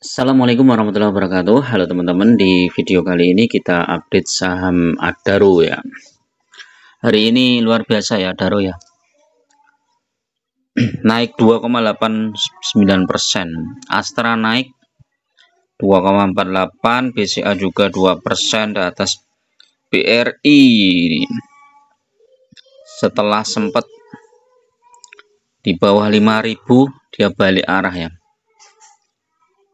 Assalamualaikum warahmatullahi wabarakatuh. Halo teman-teman, di video kali ini kita update saham Adaro ya. Hari ini luar biasa ya Adaro ya. Naik 2,89%. Astra naik 2,48%, BCA juga 2% di atas BRI. Setelah sempat di bawah 5.000 dia balik arah ya.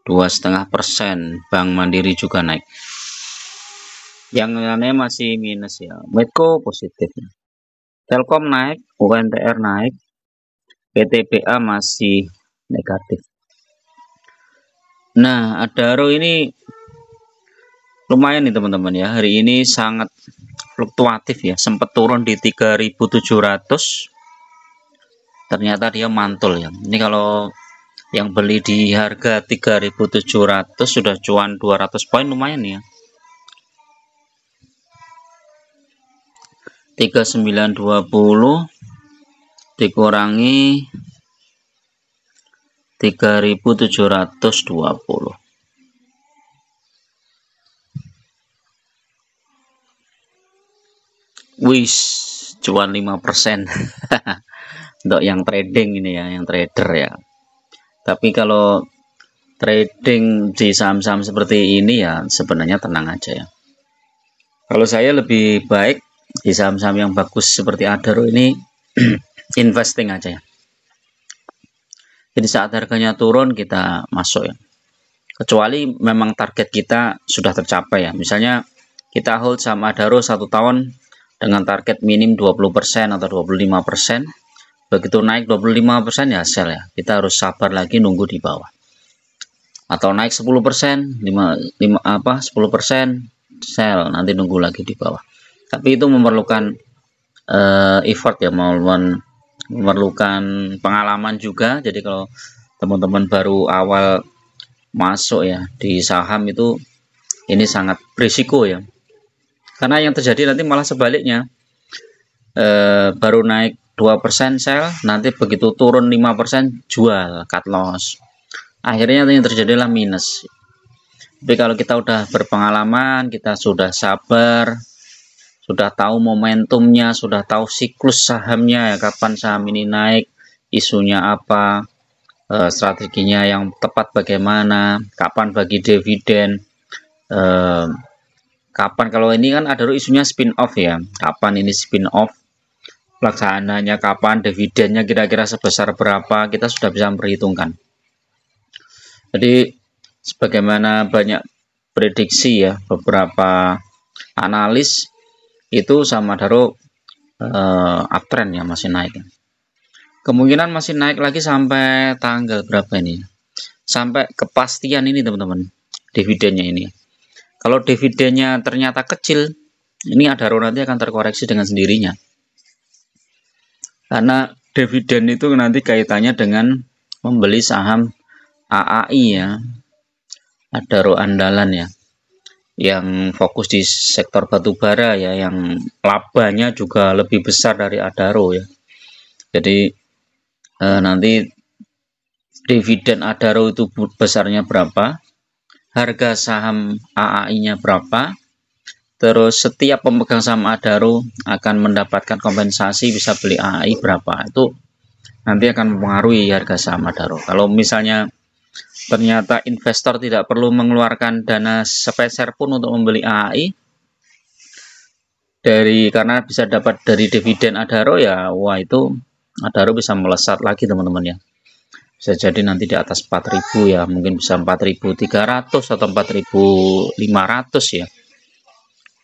2,5%. Bank Mandiri juga naik. Yang lainnya masih minus ya. Medco positif. Telkom naik, UNTR naik, PTBA masih negatif. Nah, Adaro ini lumayan nih teman-teman ya. Hari ini sangat fluktuatif ya. Sempat turun di 3.700. Ternyata dia mantul ya. Ini kalau yang beli di harga 3.700 sudah cuan 200 poin, lumayan ya. 3920 dikurangi 3.720. Wis, cuan 5%. Untuk yang trading ini ya, yang trader ya. Tapi kalau trading di saham-saham seperti ini ya sebenarnya tenang aja ya. Kalau saya lebih baik di saham-saham yang bagus seperti Adaro ini investing aja ya. Jadi saat harganya turun kita masuk ya. Kecuali memang target kita sudah tercapai ya. Misalnya kita hold saham Adaro 1 tahun dengan target minim 20% atau 25%. Begitu naik 25% ya sell ya. Kita harus sabar lagi nunggu di bawah. Atau naik 10%, 10% sell, nanti nunggu lagi di bawah. Tapi itu memerlukan effort ya, memerlukan pengalaman juga. Jadi kalau teman-teman baru awal masuk ya di saham itu, ini sangat berisiko ya. Karena yang terjadi nanti malah sebaliknya, baru naik 2% sell, nanti begitu turun 5% jual, cut loss. Akhirnya yang terjadilah minus. Tapi kalau kita udah berpengalaman, kita sudah sabar, sudah tahu momentumnya, sudah tahu siklus sahamnya ya, kapan saham ini naik, isunya apa, strateginya yang tepat bagaimana, kapan bagi dividen, kapan, kalau ini kan ada isunya spin off ya, kapan ini spin off, pelaksanaannya kapan, dividennya kira-kira sebesar berapa, kita sudah bisa memperhitungkan. Jadi sebagaimana banyak prediksi ya, beberapa analis itu sama Adaro uptrend ya, masih naik. Kemungkinan masih naik lagi sampai tanggal berapa ini? Sampai kepastian ini teman-teman, dividennya ini. Kalau dividennya ternyata kecil, ini Adaro nanti akan terkoreksi dengan sendirinya. Karena dividen itu nanti kaitannya dengan membeli saham AAI ya, Adaro andalan ya, yang fokus di sektor batubara ya, yang labanya juga lebih besar dari Adaro ya. Jadi nanti dividen Adaro itu besarnya berapa, harga saham AAI-nya berapa, terus setiap pemegang saham Adaro akan mendapatkan kompensasi bisa beli AAI berapa, itu nanti akan mempengaruhi harga saham Adaro. Kalau misalnya ternyata investor tidak perlu mengeluarkan dana sepeser pun untuk membeli AAI, karena bisa dapat dari dividen Adaro ya, wah itu Adaro bisa melesat lagi teman-teman ya. Bisa jadi nanti di atas 4.000 ya, mungkin bisa 4.300 atau 4.500 ya.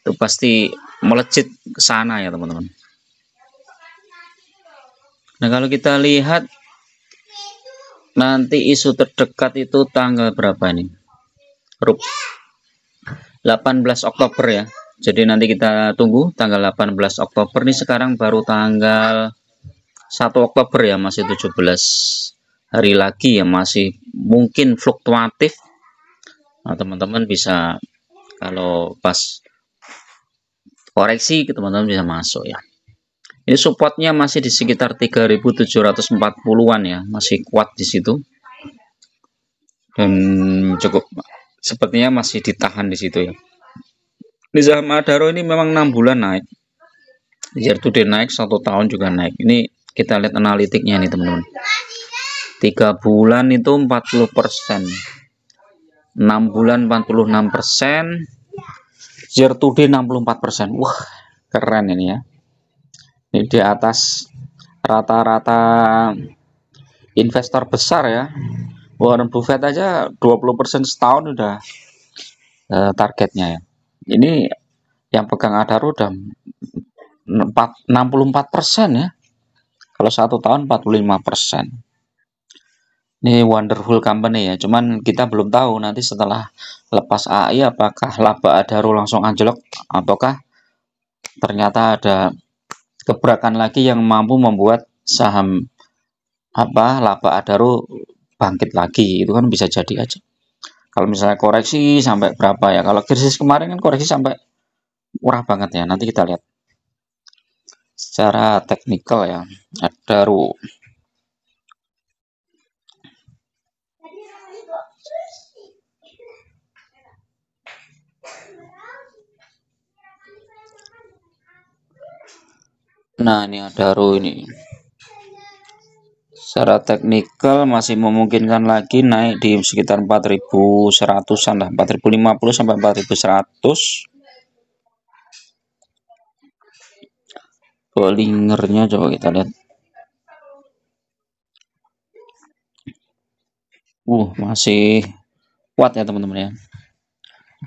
Itu pasti melejit ke sana ya teman-teman. Nah kalau kita lihat nanti isu terdekat itu tanggal berapa ini? 18 Oktober ya. Jadi nanti kita tunggu tanggal 18 Oktober. Ini sekarang baru tanggal 1 Oktober ya, masih 17 hari lagi ya, masih mungkin fluktuatif. Nah teman-teman bisa, kalau pas koreksi teman-teman bisa masuk ya. Ini supportnya masih di sekitar 3.740-an ya, masih kuat di situ. dan cukup sepertinya masih ditahan di situ ya. Di saham Adaro ini memang 6 bulan naik, year to date naik, 1 tahun juga naik. Ini kita lihat analitiknya nih teman-teman. 3 bulan itu 40%, 6 bulan 46%, year to date 64%. Wah, keren ini ya. Ini di atas rata-rata investor besar ya. Warren Buffett aja 20% setahun udah targetnya ya. Ini yang pegang Adaro udah 64% ya. Kalau 1 tahun 45%. Ini wonderful company ya. Cuman kita belum tahu nanti setelah lepas AI apakah laba Adaro langsung anjlok ataukah ternyata ada gebrakan lagi yang mampu membuat saham laba Adaro bangkit lagi. Itu kan bisa jadi aja. Kalau misalnya koreksi sampai berapa ya? Kalau krisis kemarin kan koreksi sampai murah banget ya. Nanti kita lihat secara teknikal ya. Adaro. Nah, ini Adaro ini. Secara teknikal masih memungkinkan lagi naik di sekitar 4.100-an lah, 4.050 sampai 4.100. Bollingernya coba kita lihat. Masih kuat ya teman-teman ya.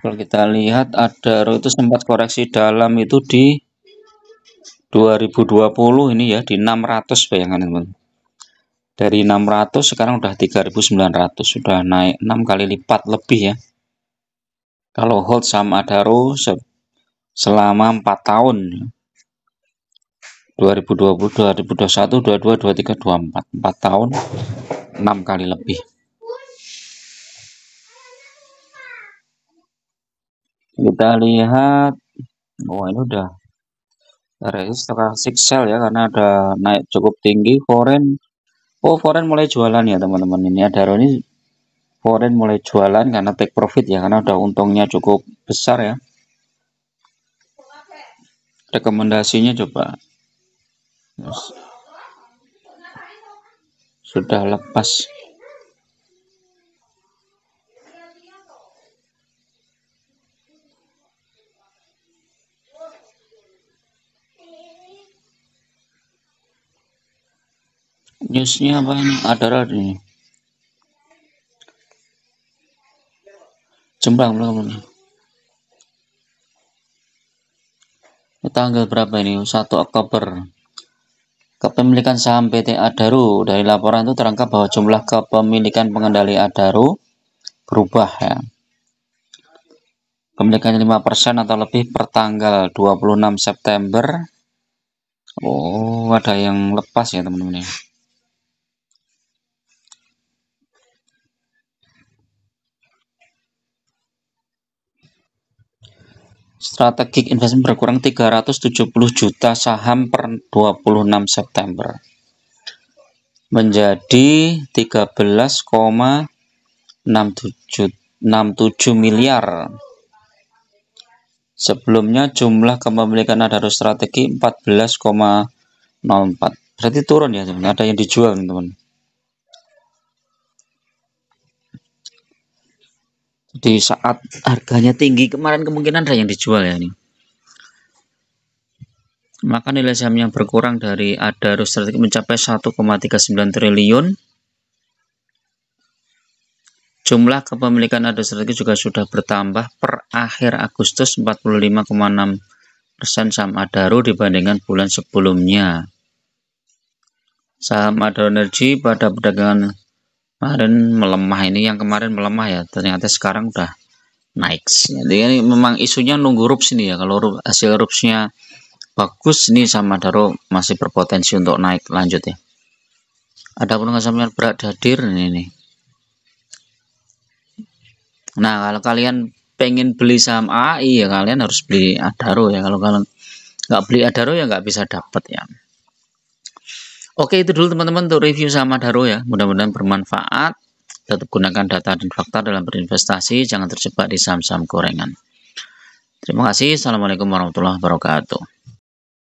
Kalau kita lihat Adaro itu sempat koreksi dalam itu di 2020 ini ya, di 600, bayangkan teman-teman. Dari 600 sekarang udah 3.900, sudah naik 6 kali lipat lebih ya. Kalau hold sama Adaro selama 4 tahun 2020, 2021, 22, 23, 24, 4 tahun 6 kali lebih. Kita lihat, ini udah stochastic sell ya, karena ada naik cukup tinggi. Foreign mulai jualan ya teman-teman. Ini Adaro ini foreign mulai jualan karena take profit ya, karena udah untungnya cukup besar ya. Rekomendasinya coba sudah lepas. Newsnya apa ini? Adaro ini. Jembang belum ini. Tanggal berapa ini? 1 Oktober. Kepemilikan saham PT Adaro. Dari laporan itu terangkat bahwa jumlah kepemilikan pengendali Adaro berubah ya. Kepemilikannya 5% atau lebih per tanggal 26 September. Ada yang lepas ya teman-teman ya. Strategic investment berkurang 370 juta saham per 26 September. Menjadi 13,67 miliar. Sebelumnya jumlah kepemilikan Adaro strategi 14,04. Berarti turun ya teman-teman. Ada yang dijual teman-teman. Di saat harganya tinggi kemarin kemungkinan ada yang dijual ya ini. Maka nilai saham yang berkurang dari Adaro strategi mencapai 1,39 triliun. Jumlah kepemilikan Adaro strategi juga sudah bertambah per akhir Agustus 45,6% saham Adaro dibandingkan bulan sebelumnya. Saham Adaro Energi pada perdagangan kemarin melemah, ini yang kemarin melemah ya, ternyata sekarang udah naik. Jadi memang isunya nunggu rups ini ya. Kalau hasil rupsnya bagus, ini sama Adaro masih berpotensi untuk naik lanjut ya. Ada pun saham yang berat hadir ini. Nah, kalau kalian pengen beli saham AI ya kalian harus beli Adaro ya. Kalau kalian nggak beli Adaro ya nggak bisa dapat ya. Oke, itu dulu teman-teman untuk review saham Adaro ya. Mudah-mudahan bermanfaat. Tetap gunakan data dan fakta dalam berinvestasi, jangan terjebak di saham-saham gorengan. Terima kasih. Assalamualaikum warahmatullahi wabarakatuh.